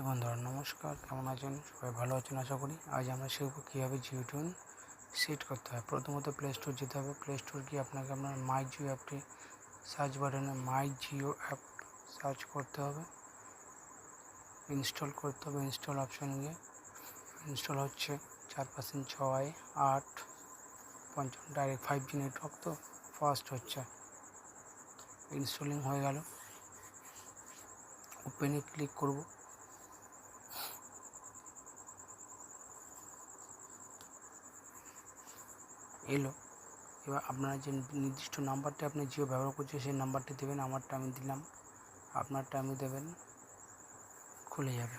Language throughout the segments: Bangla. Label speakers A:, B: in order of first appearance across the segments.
A: বন্ধুরা নমস্কার, কেমন আছেন? সবাই ভালো আছেন আশা করি। আজ আমরা শিখব কীভাবে জিও টিউন সেট করতে হয়। প্রথমত প্লে স্টোর যেতে হবে। প্লে স্টোর গিয়ে আপনার মাই জিও অ্যাপটি সার্চ বাটনে মাই জিও অ্যাপ সার্চ করতে হবে, ইনস্টল করতে হবে। ইনস্টল অপশান গিয়ে ইনস্টল হচ্ছে 4% 6 8 55 ডাইরেক্ট 5G নেটওয়ার্ক তো ফাস্ট হচ্ছে। ইনস্টলিং হয়ে গেল, ওপেনে ক্লিক করব। এলো, এবার আপনারা যে নির্দিষ্ট নাম্বারটা আপনি জিও ব্যবহার করছেন সেই নাম্বারটি দেবেন। আমারটা আমি দিলাম, আপনারটা আমি দেবেন, খুলে যাবে।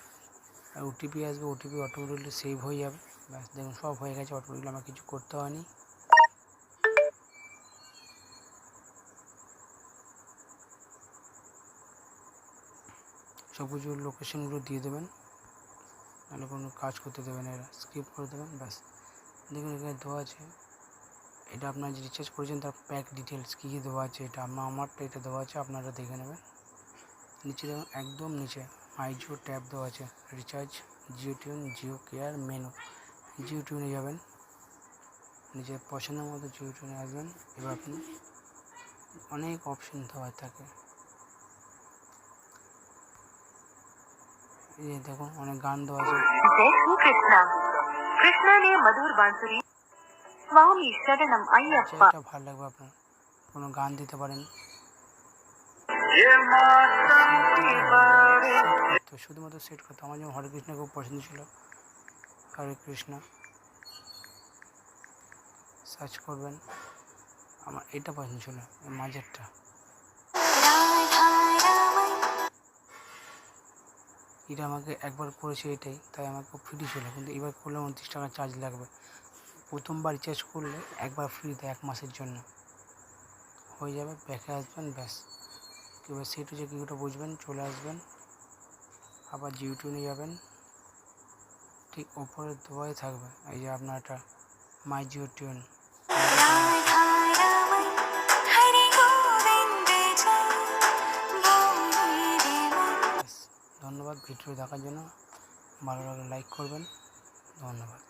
A: আর ওটিপি আসবে, ওটিপি অটোমেটিকলি সেভ হয়ে যাবে। ব্যাস দেখুন সব হয়ে গেছে অটোমেটিকলি, আমার কিছু করতে হয়নি। সব কিছু লোকেশনগুলো দিয়ে দেবেন, নাহলে কোনো কাজ করতে দেবেন, এরা স্কিপ করে দেবেন। ব্যাস দেখুন এখানে দেওয়া আছে, এটা আপনার যে রিচার্জ করেছেন তার প্যাক ডিটেলস কী কী দেওয়া আছে। এটা আমারটা এটা দেওয়া আছে, আপনারা দেখে নেবেন। নিচে দেখুন, একদম নিচে মাই জিও ট্যাব দেওয়া আছে, recharge, Jio tune, Jio care, menu. Jio টিউনে যাবেন, নিজের পছন্দের মতো জিও টিউনে আসবেন। এবার আপনি অনেক অপশন দেওয়া থাকে, এই দেখুন অনেক গান দেওয়া আছে।
B: जय श्री कृष्णा कृष्णा ने मधुर बांसुरी स्वामी शरणम अय्यप्पा।
A: যেটা ভালো লাগবে আপনার, কোনো গান দিতে পারেন। শুধুমাত্র সেট করতে, আমার যেমন হরে কৃষ্ণ খুব পছন্দ ছিল, হরে কৃষ্ণ সার্চ করবেন। আমার এটা পছন্দ ছিল, এই মাঝেরটা। এটা আমাকে একবার করেছে এটাই, তাই আমাকে ফ্রি ছিল, কিন্তু এবার করলে 29 টাকা চার্জ লাগবে। প্রথমবার রিচার্জ করলে একবার ফ্রি দেয় 1 মাসের জন্য, হয়ে যাবে। ব্যাকে আসবেন, ব্যাস এবার সেট হচ্ছে কী ওটা বুঝবেন, চলে আসবেন, আবার জিও টিউনে যাবেন। ঠিক ওপরে দেওয়াই থাকবে, এই যে আপনার এটা মাই জিও টিউন। ধন্যবাদ ভিডিও দেখার জন্য। ভালো লাগলে লাইক করবেন। ধন্যবাদ।